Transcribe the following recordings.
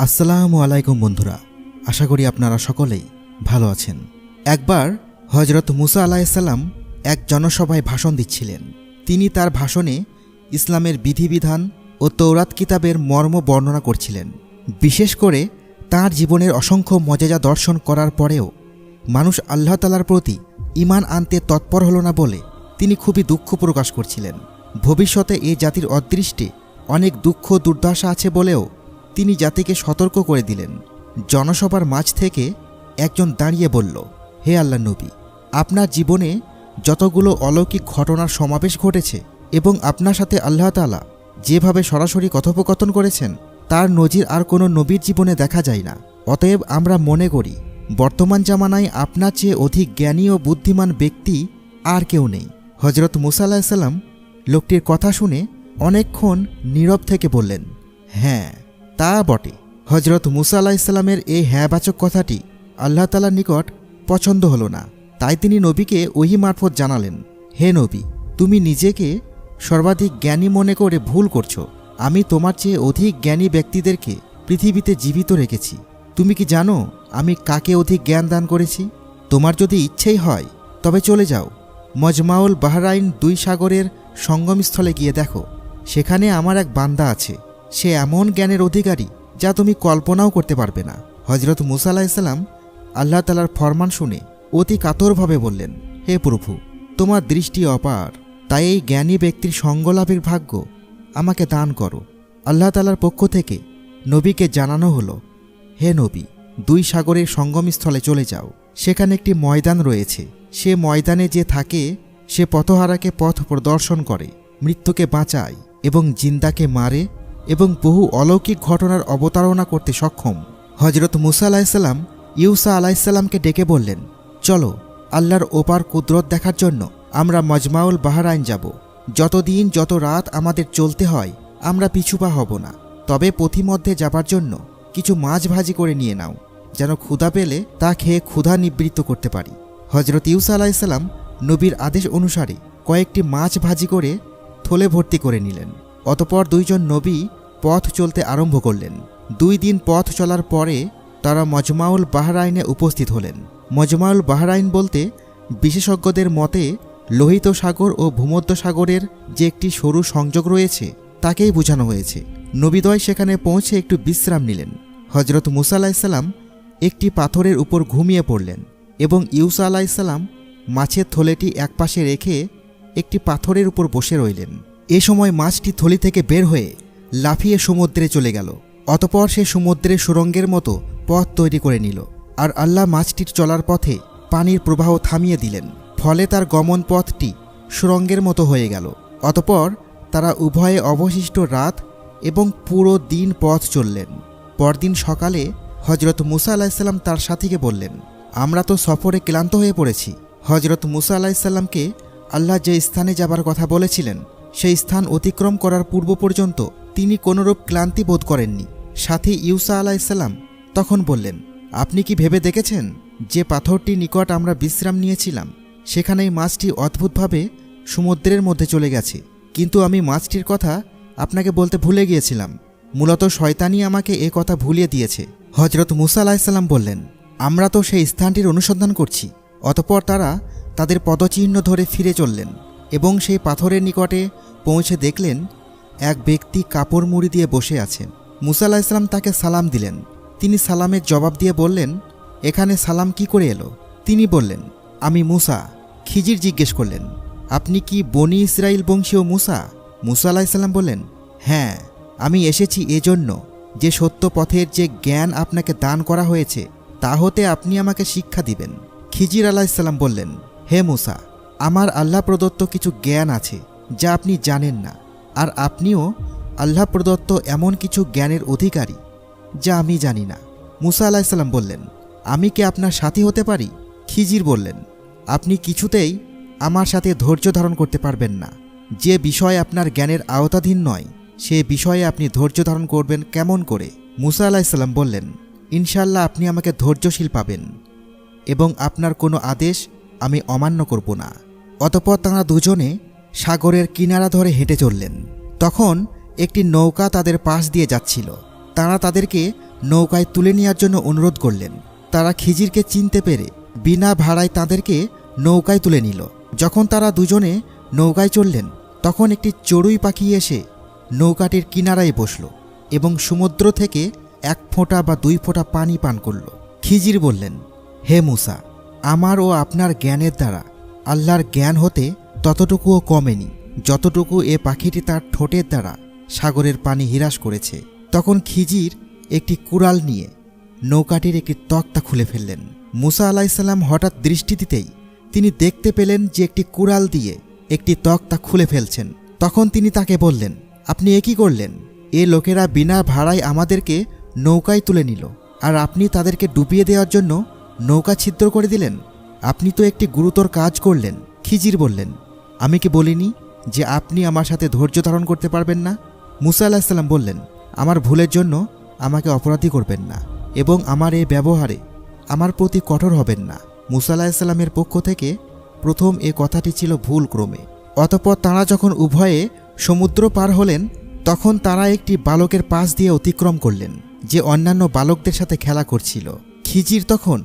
আসসালামু আলাইকুম বন্ধুরা, আশা করি আপনারা সকলেই ভালো আছেন। একবার হযরত মুসা আলাইহিসসালাম এক জনসভায় ভাষণ দিচ্ছিলেন। তিনি তার ভাষণে ইসলামের বিধিবিধান ও তৌরাত কিতাবের মর্ম বর্ণনা করছিলেন। বিশেষ করে তাঁর জীবনের অসংখ্য মজেজা দর্শন করার পরেও মানুষ আল্লাহ তাআলার প্রতি ঈমান আনতে তৎপর হল না বলে তিনি খুবই দুঃখ প্রকাশ করছিলেন। ভবিষ্যতে এ জাতির অদৃষ্টে অনেক দুঃখ দুর্দশা আছে বলেও তিনি জাতিকে সতর্ক করে দিলেন। জনসভার মাঝ থেকে একজন দাঁড়িয়ে বলল, হে আল্লাহর নবী, আপনার জীবনে যতগুলো অলৌকিক ঘটনার সমাবেশ ঘটেছে এবং আপনার সাথে আল্লাহ তাআলা যেভাবে সরাসরি কথোপকথন করেছেন তার নজির আর কোনো নবীর জীবনে দেখা যায় না। অতএব আমরা মনে করি বর্তমান জামানায় আপনার চেয়ে অধিক জ্ঞানী ও বুদ্ধিমান ব্যক্তি আর কেউ নেই। হযরত মুসা আলাইহিসসালাম লোকটির কথা শুনে অনেকক্ষণ নীরব থেকে বললেন, হ্যাঁ তা বটে। হযরত মুসা আলাইহিসসালামের এই হ্যাঁবাচক কথাটি আল্লাহ তাআলার নিকট পছন্দ হলো না। তাই তিনি নবীকে ওহী মারফত জানালেন, হে নবী, তুমি নিজেকে সর্বাধিক জ্ঞানী মনে করে ভুল করছো। আমি তোমার চেয়ে অধিক জ্ঞানী ব্যক্তিদেরকে পৃথিবীতে জীবিত রেখেছি। তুমি কি জানো আমি কাকে অধিক জ্ঞান দান করেছি? তোমার যদি ইচ্ছেই হয় তবে চলে যাও, মজমাউল বাহরাইন দুই সাগরের সঙ্গমস্থলে গিয়ে দেখো, সেখানে আমার এক বান্দা আছে। সে এমন জ্ঞানের অধিকারী যা তুমি কল্পনাও করতে পারবে না। হযরত মুসা আলাইহিসসালাম আল্লাহ তাআলার ফরমান শুনে অতি কাতরভাবে বললেন, হে প্রভু, তোমার দৃষ্টি অপার, তাই এই জ্ঞানী ব্যক্তির সঙ্গলাভের ভাগ্য আমাকে দান করো। আল্লাহ তাআলার পক্ষ থেকে নবীকে জানানো হলো, হে নবী, দুই সাগরের সঙ্গমস্থলে চলে যাও। সেখানে একটি ময়দান রয়েছে। সে ময়দানে যে থাকে সে পথহারাকে পথ প্রদর্শন করে, মৃত্যুকে বাঁচায় এবং জিন্দাকে মারে এবং বহু অলৌকিক ঘটনার অবতারণা করতে সক্ষম। হযরত মুসা আলাইহিসসালাম ইউসা আলাইহিসসালামকে ডেকে বললেন, চলো আল্লাহর ওপার কুদরত দেখার জন্য আমরা মজমাউল বাহরাইন যাব। যতদিন যত রাত আমাদের চলতে হয় আমরা পিছুপা হব না। তবে পথিমধ্যে যাবার জন্য কিছু মাছ ভাজি করে নিয়ে নাও, যেন ক্ষুধা পেলে তা খেয়ে ক্ষুধা নিবৃত্ত করতে পারি। হযরত ইউসা আলাইহিসসালাম নবীর আদেশ অনুসারে কয়েকটি মাছ ভাজি করে থলে ভর্তি করে নিলেন। অতঃপর দুইজন নবী পথ চলতে আরম্ভ করলেন। 2 দিন পথ চলার পরে তারা মজমাউল বাহরাইনে উপস্থিত হলেন। মজমাউল বাহরাইন বলতে বিশেষজ্ঞদের মতে লোহিত সাগর ও ভূমধ্য সাগরের যে একটি সরু সংযোগ রয়েছে তাকেই বোঝানো হয়েছে। নবীদ্বয় সেখানে পৌঁছে একটু বিশ্রাম নিলেন। হযরত মুসা আলাইহিসসালাম একটি পাথরের উপর ঘুমিয়ে পড়লেন এবং ইউসা আলাইহিসসালাম মাছের থলেটি একপাশে রেখে একটি পাথরের উপর বসে রইলেন। এ সময় মাছটি থলি থেকে বের হয়ে লাফিয়ে সমুদ্রে চলে গেল। অতঃপর সে সমুদ্রের সুরঙ্গের মতো পথ তৈরি করে নিল, আর আল্লাহ মাছটির চলার পথে পানির প্রবাহ থামিয়ে দিলেন। ফলে তার গমন পথটি সুরঙ্গের মতো হয়ে গেল। অতঃপর তারা উভয়ে অবশিষ্ট রাত এবং পুরো দিন পথ চললেন। পরদিন সকালে হযরত মুসা আলাইহিসসালাম তার সাথীকে বললেন, আমরা তো সফরে ক্লান্ত হয়ে পড়েছি। হযরত মুসা আলাইহিসসালামকে আল্লাহ যে স্থানে যাবার কথা বলেছিলেন সেই স্থান অতিক্রম করার পূর্ব পর্যন্ত তিনি কোনরূপ ক্লান্তি বোধ করেননি। সাথী ইউসা আলাইহিসসালাম তখন বললেন, আপনি কি ভেবে দেখেছেন যে পাথরটির নিকট আমরা বিশ্রাম নিয়েছিলাম সেখানেই মাছটি অদ্ভুতভাবে সমুদ্রের মধ্যে চলে গেছে? কিন্তু আমি মাছটির কথা আপনাকে বলতে ভুলে গিয়েছিলাম। মূলত শয়তানই আমাকে এ কথা ভুলিয়ে দিয়েছে। হযরত মুসা আলাইহিসসালাম বললেন, আমরা তো সেই স্থানটির অনুসন্ধান করছি। অতঃপর তারা তাদের পদচিহ্ন ধরে ফিরে চললেন এবং সেই পাথরের নিকটে পৌঁছে দেখলেন এক ব্যক্তি কাপড় মুড়ি দিয়ে বসে আছেন। মুসা আলাইহিসসালাম তাকে সালাম দিলেন। তিনি সালামের জবাব দিয়ে বললেন, এখানে সালাম কি করে এলো? তিনি বললেন, আমি মুসা। খিজির জিজ্ঞেস করলেন, আপনি কি বনি ইসরাইল বংশীয় মুসা? মুসা আলাইহিসসালাম বললেন, হ্যাঁ, আমি এসেছি এজন্য যে সত্য পথের যে জ্ঞান আপনাকে দান করা হয়েছে তা হতে আপনি আমাকে শিক্ষা দিবেন। খিজির আলাইহিসসালাম বললেন, হে মুসা, আমার আল্লাহ প্রদত্ত কিছু জ্ঞান আছে যা আপনি জানেন না, আর আপনিও আল্লাহ প্রদত্ত এমন কিছু জ্ঞানের অধিকারী যা আমি জানি না। মুসা আলাইহিসসালাম বললেন, আমি কি আপনার সাথী হতে পারি? খিজির বললেন, আপনি কিছুতেই আমার সাথে ধৈর্য ধারণ করতে পারবেন না। যে বিষয় আপনার জ্ঞানের আওতাধীন নয় সে বিষয়ে আপনি ধৈর্য ধারণ করবেন কেমন করে? মুসা আলাইহিসসালাম বললেন, ইনশাআল্লাহ আপনি আমাকে ধৈর্যশীল পাবেন এবং আপনার কোনো আদেশ আমি অমান্য করব না। অতঃপর তাঁরা দুজনে সাগরের কিনারা ধরে হেঁটে চললেন। তখন একটি নৌকা তাদের পাশ দিয়ে যাচ্ছিল। তাঁরা তাদেরকে নৌকায় তুলে নেওয়ার জন্য অনুরোধ করলেন। তারা খিজিরকে চিনতে পেরে বিনা ভাড়ায় তাদেরকে নৌকায় তুলে নিল। যখন তারা দুজনে নৌকায় চললেন, তখন একটি চড়ুই পাখি এসে নৌকাটির কিনারায় বসল এবং সমুদ্র থেকে 1 ফোঁটা বা 2 ফোঁটা পানি পান করল। খিজির বললেন, হে মূসা, আমার ও আপনার জ্ঞানের দ্বারা আল্লাহর জ্ঞান হতে ততটুকুও কমেনি যতটুকু এ পাখিটি তার ঠোঁটের দ্বারা সাগরের পানি হিরাস করেছে। তখন খিজির একটি কুড়াল নিয়ে নৌকাটির একটি তক্তা খুলে ফেললেন। মূসা আলাইসাল্লাম হঠাৎ দৃষ্টি দিতেই তিনি দেখতে পেলেন যে একটি কুড়াল দিয়ে একটি তক্তা খুলে ফেলছেন। তখন তিনি তাকে বললেন, আপনি এ কী করলেন? এ লোকেরা বিনা ভাড়ায় আমাদেরকে নৌকায় তুলে নিল, আর আপনি তাদেরকে ডুবিয়ে দেওয়ার জন্য নৌকা ছিদ্র করে দিলেন। আপনি তো একটি গুরুতর কাজ করলেন। খিজির বললেন, আমি কি বলিনি যে আপনি আমার সাথে ধৈর্য ধারণ করতে পারবেন না? মূসা আলাইসাল্লাম বললেন, আমার ভুলের জন্য আমাকে অপরাধী করবেন না এবং আমার এই ব্যবহারে আমার প্রতি কঠোর হবেন না। মূসা আলাইসাল্লামের পক্ষ থেকে প্রথম এ কথাটি ছিল ভুল ক্রমে। অতঃপর তাঁরা যখন উভয়ে সমুদ্র পার হলেন, তখন তারা একটি বালকের পাশ দিয়ে অতিক্রম করলেন, যে অন্যান্য বালকদের সাথে খেলা করছিল। খিজির তখন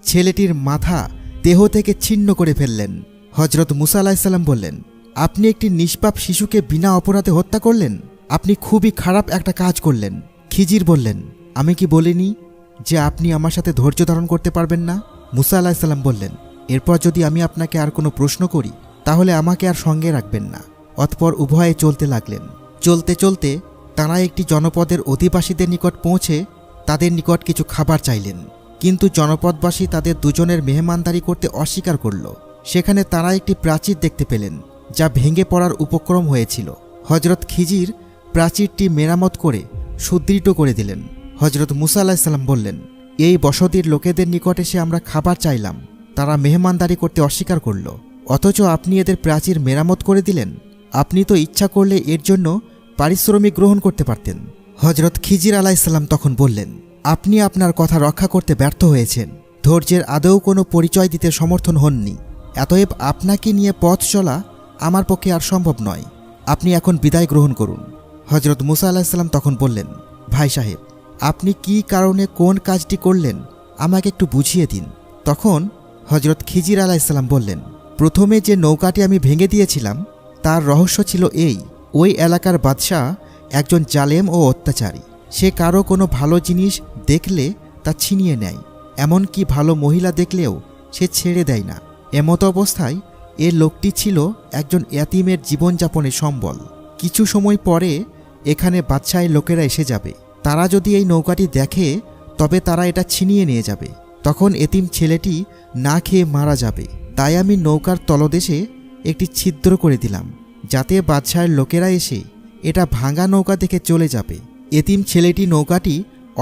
ছেলেটির মাথা দেহ থেকে ছিন্ন করে ফেললেন। হজরত মূসা আলাইসাল্লাম বললেন, আপনি একটি নিষ্পাপ শিশুকে বিনা অপরাধে হত্যা করলেন। আপনি খুবই খারাপ একটা কাজ করলেন। খিজির বললেন, আমি কি বলিনি যে আপনি আমার সাথে ধৈর্য ধারণ করতে পারবেন না? মূসা আলাইসাল্লাম বললেন, এরপর যদি আমি আপনাকে আর কোনো প্রশ্ন করি তাহলে আমাকে আর সঙ্গে রাখবেন না। অতঃপর উভয়ে চলতে লাগলেন। চলতে চলতে তাঁরা একটি জনপদের অধিবাসীদের নিকট পৌঁছে তাদের নিকট কিছু খাবার চাইলেন, কিন্তু জনপদবাসী তাদের দুজনের মেহমানদারি করতে অস্বীকার করল। সেখানে তারা একটি প্রাচীর দেখতে পেলেন যা ভেঙে পড়ার উপক্রম হয়েছিল। হজরত খিজির প্রাচীরটি মেরামত করে সুদৃঢ় করে দিলেন। হজরত মূসা আলাইসাল্লাম বললেন, এই বসতির লোকেদের নিকট এসে আমরা খাবার চাইলাম, তারা মেহমানদারি করতে অস্বীকার করল, অথচ আপনি এদের প্রাচীর মেরামত করে দিলেন। আপনি তো ইচ্ছা করলে এর জন্য পারিশ্রমিক গ্রহণ করতে পারতেন। হজরত খিজির আলাইসাল্লাম তখন বললেন, আপনি আপনার কথা রক্ষা করতে ব্যর্থ হয়েছেন, ধৈর্যের আদৌ কোনো পরিচয় দিতে সমর্থন হননি। অতএব আপনাকে নিয়ে পথ চলা আমার পক্ষে আর সম্ভব নয়। আপনি এখন বিদায় গ্রহণ করুন। হজরত মূসা আলাইসাল্লাম তখন বললেন, ভাই সাহেব, আপনি কি কারণে কোন কাজটি করলেন আমাকে একটু বুঝিয়ে দিন। তখন হজরত খিজির আলাইসাল্লাম বললেন, প্রথমে যে নৌকাটি আমি ভেঙে দিয়েছিলাম তার রহস্য ছিল এই, ওই এলাকার বাদশাহ একজন জালেম ও অত্যাচারী। সে কারো কোনো ভালো জিনিস দেখলে তা ছিনিয়ে নেয়, এমনকি ভালো মহিলা দেখলেও সে ছেড়ে দেয় না। এমতো অবস্থায় এ লোকটি ছিল একজন এতিমের জীবনযাপনের সম্বল। কিছু সময় পরে এখানে বাদশাহের লোকেরা এসে যাবে। তারা যদি এই নৌকাটি দেখে তবে তারা এটা ছিনিয়ে নিয়ে যাবে। তখন এতিম ছেলেটি না খেয়ে মারা যাবে। তাই আমি নৌকার তলদেশে একটি ছিদ্র করে দিলাম, যাতে বাদশাহের লোকেরা এসে এটা ভাঙা নৌকা দেখে চলে যাবে। এতিম ছেলেটি নৌকাটি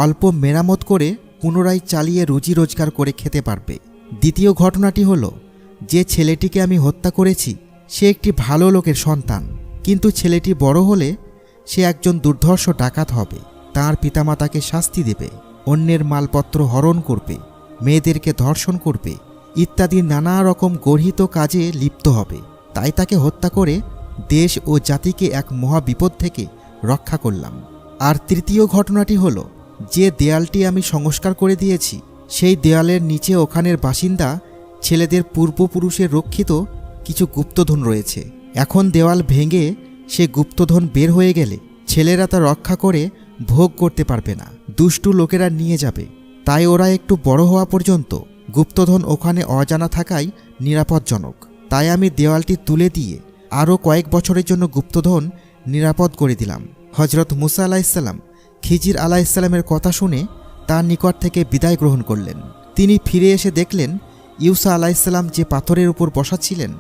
অল্প মেরামত করে পুনরায় চালিয়ে রুজি রোজগার করে খেতে পারবে। দ্বিতীয় ঘটনাটি হলো, যে ছেলেটিকে আমি হত্যা করেছি সে একটি ভালো লোকের সন্তান, কিন্তু ছেলেটি বড় হলে সে একজন দুর্ধর্ষ ডাকাত হবে। তার পিতামাতাকে শাস্তি দেবে, অন্যের মালপত্র হরণ করবে, মেয়েদেরকে ধর্ষণ করবে ইত্যাদি নানা রকম গর্হিত কাজে লিপ্ত হবে। তাই তাকে হত্যা করে দেশ ও জাতিকে এক মহা বিপদ থেকে রক্ষা করলাম। আর তৃতীয় ঘটনাটি হলো, যে দেয়ালটি আমি সংস্কার করে দিয়েছি সেই দেয়ালের নিচে ওখানের বাসিন্দা ছেলেদের পূর্বপুরুষের রক্ষিত কিছু গুপ্তধন রয়েছে। এখন দেওয়াল ভেঙে সে গুপ্তধন বের হয়ে গেলে ছেলেরা তা রক্ষা করে ভোগ করতে পারবে না, দুষ্টু লোকেরা নিয়ে যাবে। তাই ওরা একটু বড় হওয়া পর্যন্ত গুপ্তধন ওখানে অজানা থাকাই নিরাপদজনক। তাই আমি দেওয়ালটি তুলে দিয়ে আরও কয়েক বছরের জন্য গুপ্তধন নিরাপদ করে দিলাম। হজরত মূসা আলাইসাল্লাম খিজির আলাইসাল্লামের কথা শুনে তার নিকট থেকে বিদায় গ্রহণ করলেন। তিনি ফিরে এসে দেখলেন ইউসা আলাইসাল্লাম যে পাথরের উপর বসা ছিলেন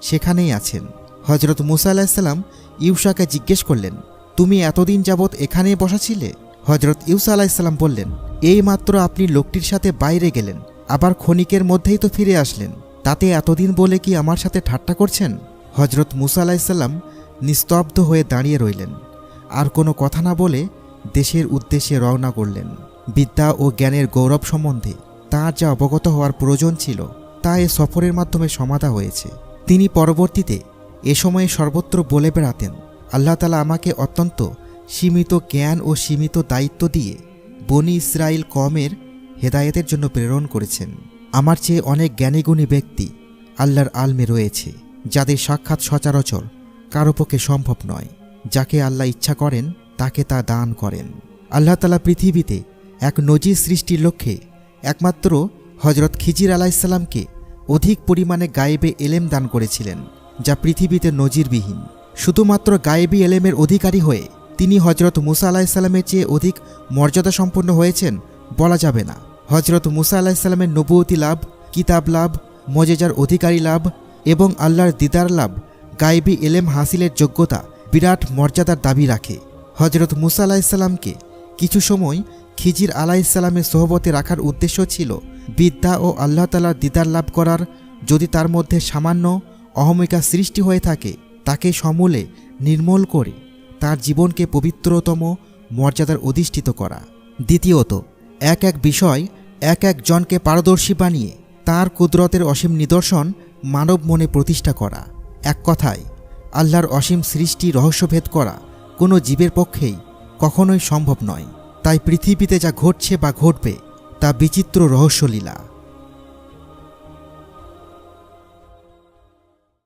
সেখানেই আছেন। হজরত মূসা আলাইসাল্লাম ইউসাকে জিজ্ঞেস করলেন, তুমি এতদিন যাবৎ এখানেই বসা ছিলে? হজরত ইউসা আলাইসাল্লাম বললেন, এই মাত্র আপনি লোকটির সাথে বাইরে গেলেন, আবার ক্ষণিকের মধ্যেই তো ফিরে আসলেন, তাতে এতদিন বলে কি আমার সাথে ঠাট্টা করছেন? হজরত মূসা আলাইসাল্লাম নিস্তব্ধ হয়ে দাঁড়িয়ে রইলেন, আর কোনো কথা না বলে দেশের উদ্দেশ্যে রওনা করলেন। বিদ্যা ও জ্ঞানের গৌরব সম্বন্ধে তাঁর যা অবগত হওয়ার প্রয়োজন ছিল তা এ সফরের মাধ্যমে সমাধা হয়েছে। তিনি পরবর্তীতে এ সময়ে সর্বত্র বলে বেড়াতেন, আল্লাহ তাআলা আমাকে অত্যন্ত সীমিত জ্ঞান ও সীমিত দায়িত্ব দিয়ে বনি ইসরাইল কওমের হেদায়েতের জন্য প্রেরণ করেছেন। আমার চেয়ে অনেক জ্ঞানীগুণী ব্যক্তি আল্লাহর আলমে রয়েছে, যাদের সাক্ষাৎ সচরাচর কারো পক্ষে সম্ভব নয়। যাকে আল্লাহ ইচ্ছা করেন তাকে তা দান করেন। আল্লাহ তাআলা পৃথিবীতে এক নজির সৃষ্টির লক্ষ্যে একমাত্র হজরত খিজির আলাইহিসসালামকে অধিক পরিমাণে গায়েবে এলেম দান করেছিলেন, যা পৃথিবীতে নজিরবিহীন। শুধুমাত্র গায়েবী এলেমের অধিকারী হয়ে তিনি হজরত মুসা আলাইহিসসালামের চেয়ে অধিক মর্যাদা সম্পন্ন হয়েছেন বলা যাবে না। হজরত মুসা আলাইহিসসালামের নবুয়তি লাভ, কিতাব লাভ, মজেজার অধিকারী লাভ এবং আল্লাহর দিদার লাভ গায়েবী এলেম হাসিলের যোগ্যতা বিরাট মর্যাদার দাবি রাখে। হজরত মুসা আলাইহিসসালামকে কিছু সময় খিজির আলাইহিসসালামের সোহবতে রাখার উদ্দেশ্য ছিল বিদ্যা ও আল্লাহ তাআলার দিদার লাভ করার। যদি তার মধ্যে সামান্য অহমিকা সৃষ্টি হয়ে থাকে, তাকে সমূলে নির্মূল করে তার জীবনকে পবিত্রতম মর্যাদার অধিষ্ঠিত করা। দ্বিতীয়ত, এক এক বিষয় এক একজনকে পারদর্শী বানিয়ে তার কুদরতের অসীম নিদর্শন মানব মনে প্রতিষ্ঠা করা। এক কথায়, আল্লাহর অসীম সৃষ্টি রহস্যভেদ করা কোনো জীবের পক্ষেই কখনোই সম্ভব নয়। তাই পৃথিবীতে যা ঘটছে বা ঘটবে তা বিচিত্র রহস্যলীলা।